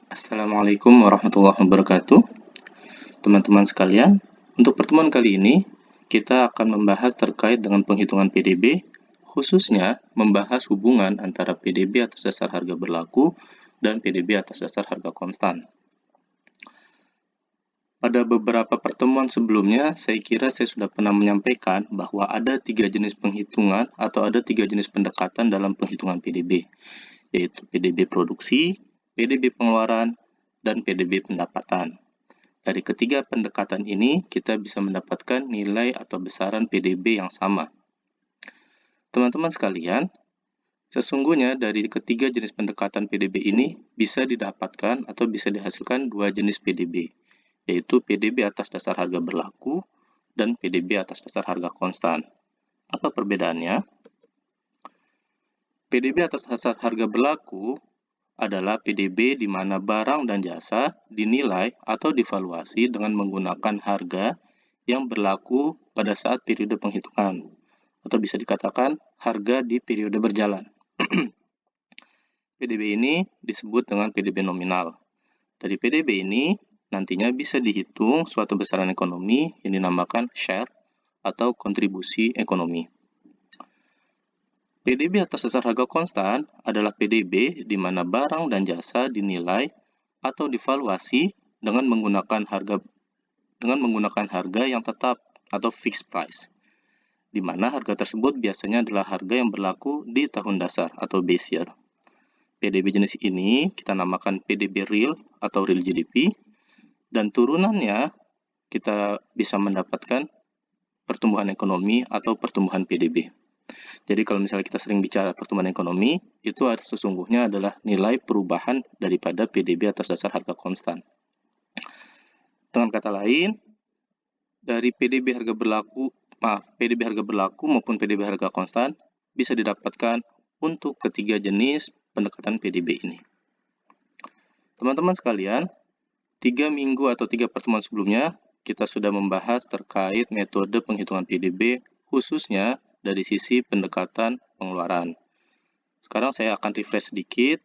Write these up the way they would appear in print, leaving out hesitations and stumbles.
Assalamualaikum warahmatullahi wabarakatuh. Teman-teman sekalian, untuk pertemuan kali ini, kita akan membahas terkait dengan penghitungan PDB, khususnya membahas hubungan antara PDB atas dasar harga berlaku dan PDB atas dasar harga konstan. Pada beberapa pertemuan sebelumnya, saya kira saya sudah pernah menyampaikan bahwa ada 3 jenis penghitungan atau ada 3 jenis pendekatan dalam penghitungan PDB, yaitu PDB produksi, PDB pengeluaran, dan PDB pendapatan. Dari ketiga pendekatan ini, kita bisa mendapatkan nilai atau besaran PDB yang sama. Teman-teman sekalian, sesungguhnya dari ketiga jenis pendekatan PDB ini bisa didapatkan atau bisa dihasilkan dua jenis PDB, yaitu PDB atas dasar harga berlaku dan PDB atas dasar harga konstan. Apa perbedaannya? PDB atas dasar harga berlaku adalah PDB di mana barang dan jasa dinilai atau divaluasi dengan menggunakan harga yang berlaku pada saat periode penghitungan, atau bisa dikatakan harga di periode berjalan. PDB ini disebut dengan PDB nominal. Dari PDB ini nantinya bisa dihitung suatu besaran ekonomi yang dinamakan share atau kontribusi ekonomi. PDB atas dasar harga konstan adalah PDB di mana barang dan jasa dinilai atau divaluasi dengan menggunakan harga yang tetap atau fixed price, di mana harga tersebut biasanya adalah harga yang berlaku di tahun dasar atau base year. PDB jenis ini kita namakan PDB real atau real GDP, dan turunannya kita bisa mendapatkan pertumbuhan ekonomi atau pertumbuhan PDB. Jadi kalau misalnya kita sering bicara pertumbuhan ekonomi, itu sesungguhnya adalah nilai perubahan daripada PDB atas dasar harga konstan. Dengan kata lain, dari PDB harga berlaku maupun PDB harga konstan bisa didapatkan untuk ketiga jenis pendekatan PDB ini. Teman-teman sekalian, 3 minggu atau 3 pertemuan sebelumnya, kita sudah membahas terkait metode penghitungan PDB, khususnya dari sisi pendekatan pengeluaran. Sekarang saya akan refresh sedikit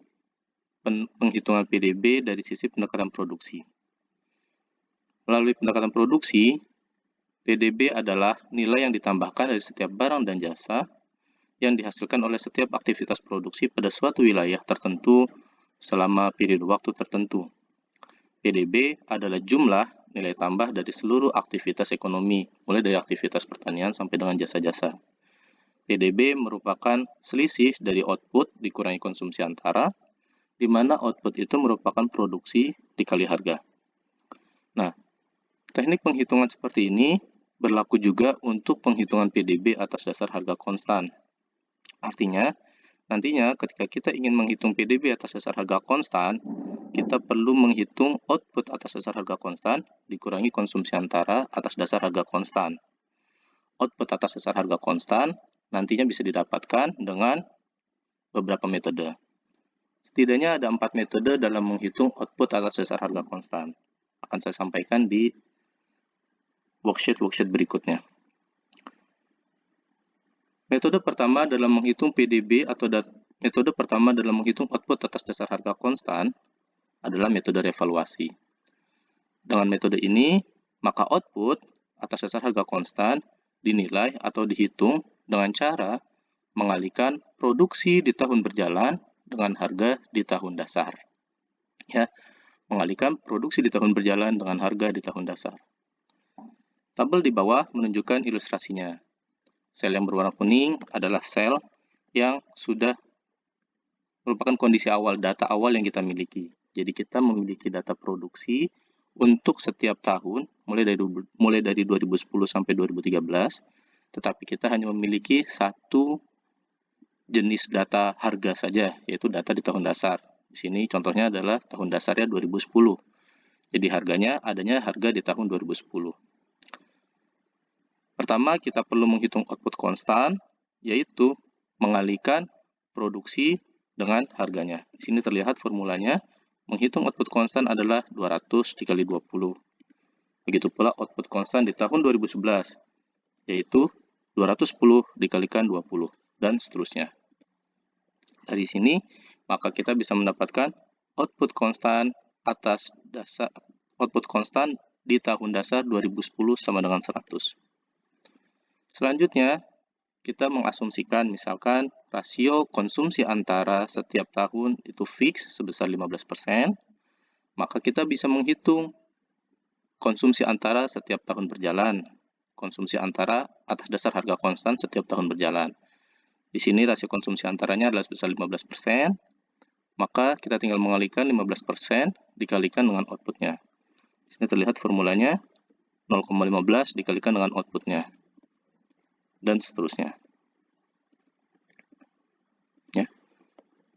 penghitungan PDB dari sisi pendekatan produksi. Melalui pendekatan produksi, PDB adalah nilai yang ditambahkan dari setiap barang dan jasa yang dihasilkan oleh setiap aktivitas produksi pada suatu wilayah tertentu selama periode waktu tertentu. PDB adalah jumlah nilai tambah dari seluruh aktivitas ekonomi, mulai dari aktivitas pertanian sampai dengan jasa-jasa. PDB merupakan selisih dari output dikurangi konsumsi antara, di mana output itu merupakan produksi dikali harga. Nah, teknik penghitungan seperti ini berlaku juga untuk penghitungan PDB atas dasar harga konstan. Artinya, nantinya ketika kita ingin menghitung PDB atas dasar harga konstan, kita perlu menghitung output atas dasar harga konstan dikurangi konsumsi antara atas dasar harga konstan. Output atas dasar harga konstan nantinya bisa didapatkan dengan beberapa metode. Setidaknya ada 4 metode dalam menghitung output atas dasar harga konstan. Akan saya sampaikan di worksheet berikutnya. Metode pertama dalam menghitung PDB atau metode pertama dalam menghitung output atas dasar harga konstan adalah metode revaluasi. Dengan metode ini, maka output atas dasar harga konstan dinilai atau dihitung dengan cara mengalihkan produksi di tahun berjalan dengan harga di tahun dasar. Ya, mengalihkan produksi di tahun berjalan dengan harga di tahun dasar. Tabel di bawah menunjukkan ilustrasinya. Sel yang berwarna kuning adalah sel yang sudah merupakan kondisi awal, data awal yang kita miliki. Jadi kita memiliki data produksi untuk setiap tahun, mulai dari 2010 sampai 2013, tetapi kita hanya memiliki satu jenis data harga saja, yaitu data di tahun dasar. Di sini contohnya adalah tahun dasarnya 2010. Jadi adanya harga di tahun 2010. Pertama, kita perlu menghitung output konstan, yaitu mengalihkan produksi dengan harganya. Di sini terlihat formulanya, menghitung output konstan adalah 200 dikali 20. Begitu pula output konstan di tahun 2011, yaitu 210 dikalikan 20, dan seterusnya. Dari sini, maka kita bisa mendapatkan output konstan atas dasar output konstan di tahun dasar 2010 sama dengan 100. Selanjutnya, kita mengasumsikan misalkan rasio konsumsi antara setiap tahun itu fix sebesar 15%, maka kita bisa menghitung konsumsi antara setiap tahun berjalan, konsumsi antara atas dasar harga konstan setiap tahun berjalan. Di sini rasio konsumsi antaranya adalah sebesar 15%, maka kita tinggal mengalikan 15% dikalikan dengan outputnya. Di sini terlihat formulanya 0,15 dikalikan dengan outputnya, dan seterusnya. Ya.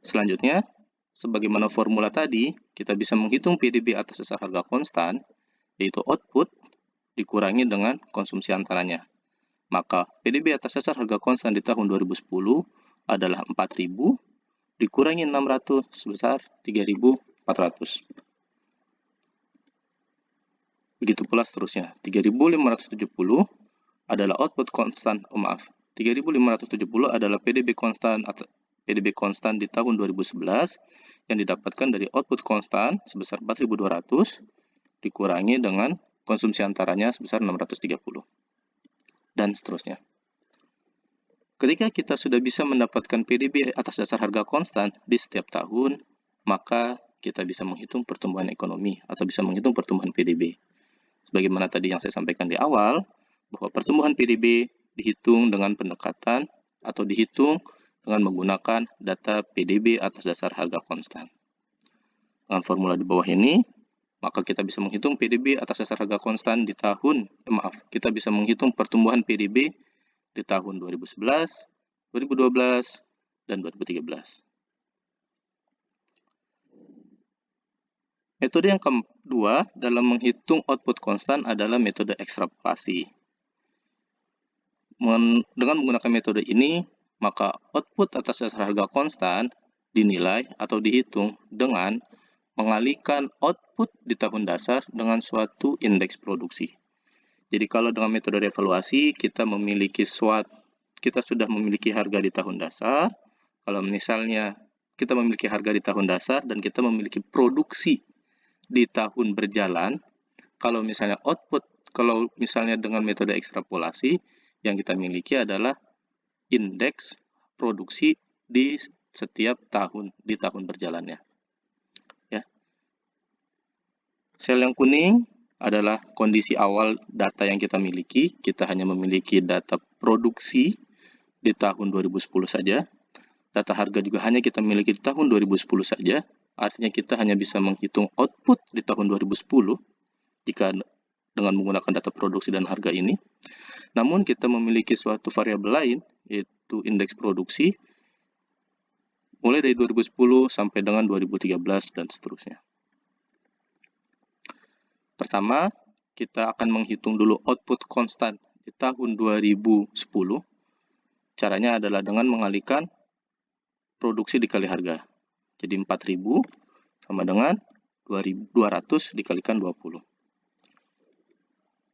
Selanjutnya, sebagaimana formula tadi, kita bisa menghitung PDB atas dasar harga konstan, yaitu output dikurangi dengan konsumsi antaranya. Maka PDB atas dasar harga konstan di tahun 2010 adalah 4.000 dikurangi 600 sebesar 3.400. Begitu pula seterusnya. 3.570 adalah output konstan, 3.570 adalah PDB konstan di tahun 2011 yang didapatkan dari output konstan sebesar 4.200 dikurangi dengan konsumsi antaranya sebesar 630. Dan seterusnya. Ketika kita sudah bisa mendapatkan PDB atas dasar harga konstan di setiap tahun, maka kita bisa menghitung pertumbuhan ekonomi atau bisa menghitung pertumbuhan PDB. Sebagaimana tadi yang saya sampaikan di awal, bahwa pertumbuhan PDB dihitung dengan pendekatan atau dihitung dengan menggunakan data PDB atas dasar harga konstan. Dengan formula di bawah ini, maka kita bisa menghitung PDB atas dasar harga konstan di kita bisa menghitung pertumbuhan PDB di tahun 2011, 2012, dan 2013. Metode yang kedua dalam menghitung output konstan adalah metode ekstrapolasi. Dengan menggunakan metode ini, maka output atas dasar harga konstan dinilai atau dihitung dengan mengalihkan output di tahun dasar dengan suatu indeks produksi. Jadi kalau dengan metode revaluasi kita sudah memiliki harga di tahun dasar. Kalau misalnya kita memiliki harga di tahun dasar dan kita memiliki produksi di tahun berjalan, kalau misalnya dengan metode ekstrapolasi yang kita miliki adalah indeks produksi di setiap tahun di tahun berjalannya. Ya. Sel yang kuning adalah kondisi awal data yang kita miliki. Kita hanya memiliki data produksi di tahun 2010 saja. Data harga juga hanya kita miliki di tahun 2010 saja. Artinya kita hanya bisa menghitung output di tahun 2010 jika dengan menggunakan data produksi dan harga ini. Namun kita memiliki suatu variabel lain, yaitu indeks produksi, mulai dari 2010 sampai dengan 2013 dan seterusnya. Pertama, kita akan menghitung dulu output konstan di tahun 2010. Caranya adalah dengan mengalihkan produksi dikali harga. Jadi 4.000 sama dengan 200 dikalikan 20.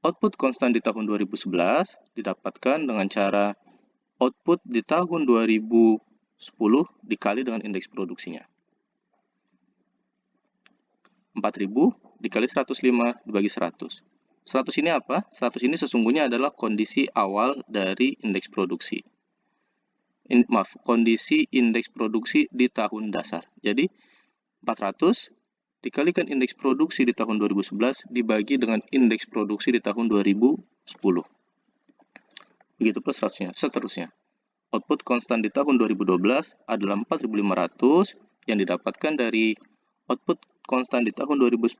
Output konstan di tahun 2011 didapatkan dengan cara output di tahun 2010 dikali dengan indeks produksinya. 4.000 dikali 105 dibagi 100. 100 ini apa? 100 ini sesungguhnya adalah kondisi awal dari indeks produksi. Kondisi indeks produksi di tahun dasar. Jadi 400 dikalikan indeks produksi di tahun 2011 dibagi dengan indeks produksi di tahun 2010. Begitu pula seterusnya. Output konstan di tahun 2012 adalah 4.500 yang didapatkan dari output konstan di tahun 2010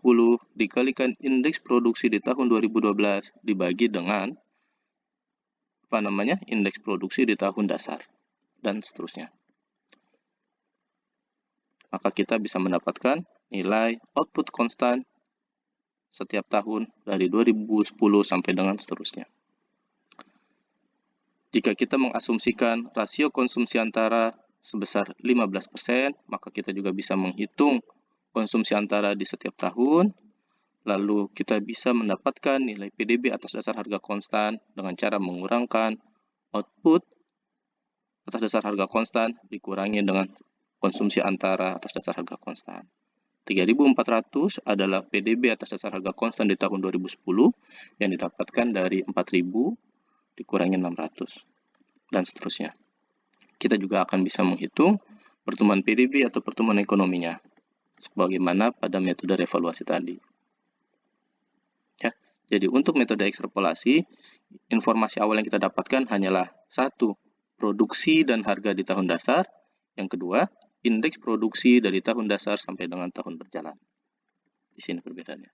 dikalikan indeks produksi di tahun 2012 dibagi dengan indeks produksi di tahun dasar. Dan seterusnya. Maka kita bisa mendapatkan nilai output konstan setiap tahun dari 2010 sampai dengan seterusnya. Jika kita mengasumsikan rasio konsumsi antara sebesar 15%, maka kita juga bisa menghitung konsumsi antara di setiap tahun, lalu kita bisa mendapatkan nilai PDB atas dasar harga konstan dengan cara mengurangkan output atas dasar harga konstan dikurangi dengan konsumsi antara atas dasar harga konstan. 3.400 adalah PDB atas dasar harga konstan di tahun 2010 yang didapatkan dari 4.000 dikurangi 600, dan seterusnya. Kita juga akan bisa menghitung pertumbuhan PDB atau pertumbuhan ekonominya, sebagaimana pada metode revaluasi tadi. Ya, jadi untuk metode ekstrapolasi, informasi awal yang kita dapatkan hanyalah 1. Produksi dan harga di tahun dasar. Yang kedua, indeks produksi dari tahun dasar sampai dengan tahun berjalan. Di sini perbedaannya.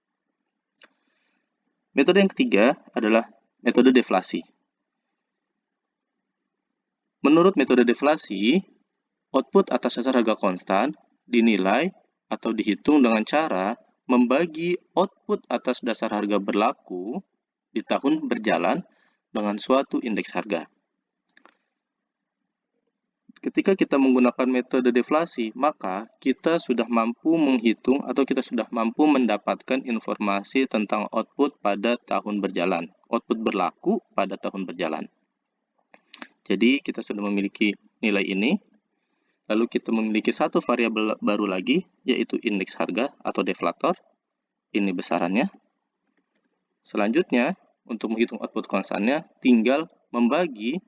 Metode yang ketiga adalah metode deflasi. Menurut metode deflasi, output atas dasar harga konstan dinilai atau dihitung dengan cara membagi output atas dasar harga berlaku di tahun berjalan dengan suatu indeks harga. Ketika kita menggunakan metode deflasi, maka kita sudah mampu menghitung atau kita sudah mampu mendapatkan informasi tentang output pada tahun berjalan, output berlaku pada tahun berjalan. Jadi kita sudah memiliki nilai ini, lalu kita memiliki satu variabel baru lagi, yaitu indeks harga atau deflator. Ini besarannya. Selanjutnya, untuk menghitung output konstannya, tinggal membagi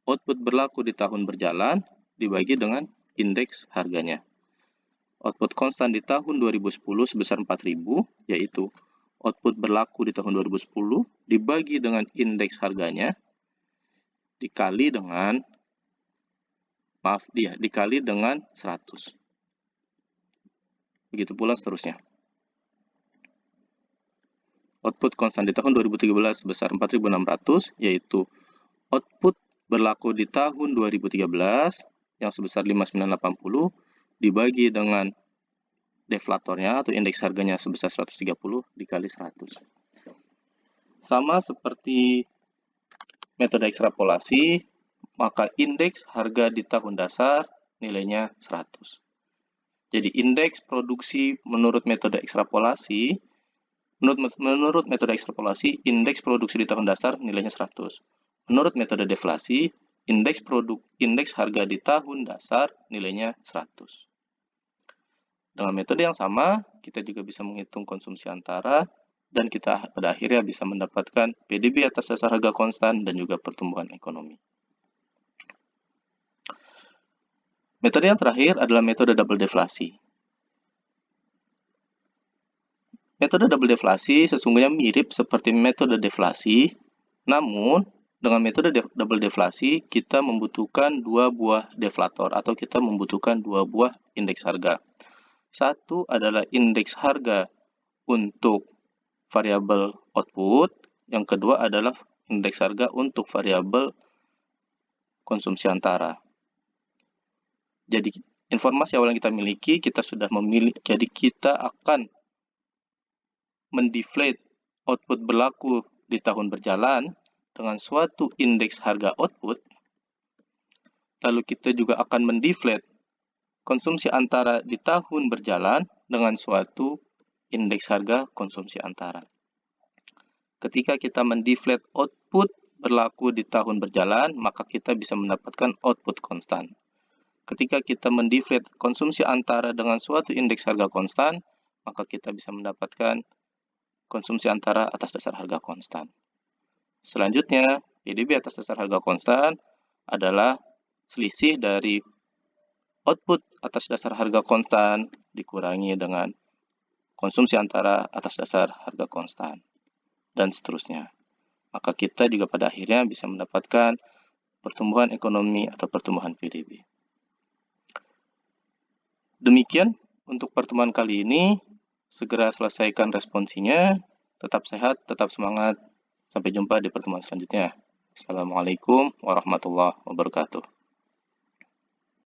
output berlaku di tahun berjalan dibagi dengan indeks harganya. Output konstan di tahun 2010 sebesar 4.000, yaitu output berlaku di tahun 2010 dibagi dengan indeks harganya dikali dengan dikali dengan 100. Begitu pula seterusnya. Output konstan di tahun 2013 sebesar 4.600, yaitu output berlaku di tahun 2013 yang sebesar 5.980 dibagi dengan deflatornya atau indeks harganya sebesar 130 dikali 100. Sama seperti metode ekstrapolasi, maka indeks harga di tahun dasar nilainya 100. Jadi indeks produksi menurut metode ekstrapolasi, indeks produksi di tahun dasar nilainya 100. Menurut metode deflasi, indeks harga di tahun dasar nilainya 100. Dengan metode yang sama, kita juga bisa menghitung konsumsi antara, dan kita pada akhirnya bisa mendapatkan PDB atas dasar harga konstan dan juga pertumbuhan ekonomi. Metode yang terakhir adalah metode double deflasi. Metode double deflasi sesungguhnya mirip seperti metode deflasi, namun dengan metode double deflasi, kita membutuhkan 2 buah deflator atau kita membutuhkan 2 buah indeks harga. Satu adalah indeks harga untuk variabel output, yang kedua adalah indeks harga untuk variabel konsumsi antara. Jadi informasi awal yang kita miliki, kita sudah memiliki, jadi kita akan mendeflate output berlaku di tahun berjalan dengan suatu indeks harga output, lalu kita juga akan mendeflate konsumsi antara di tahun berjalan dengan suatu indeks harga konsumsi antara. Ketika kita mendeflate output berlaku di tahun berjalan, maka kita bisa mendapatkan output konstan. Ketika kita mendeflate konsumsi antara dengan suatu indeks harga konstan, maka kita bisa mendapatkan konsumsi antara atas dasar harga konstan. Selanjutnya, PDB atas dasar harga konstan adalah selisih dari output atas dasar harga konstan dikurangi dengan konsumsi antara atas dasar harga konstan, dan seterusnya. Maka kita juga pada akhirnya bisa mendapatkan pertumbuhan ekonomi atau pertumbuhan PDB. Demikian untuk pertemuan kali ini. Segera selesaikan responsinya. Tetap sehat, tetap semangat. Sampai jumpa di pertemuan selanjutnya. Assalamualaikum warahmatullahi wabarakatuh.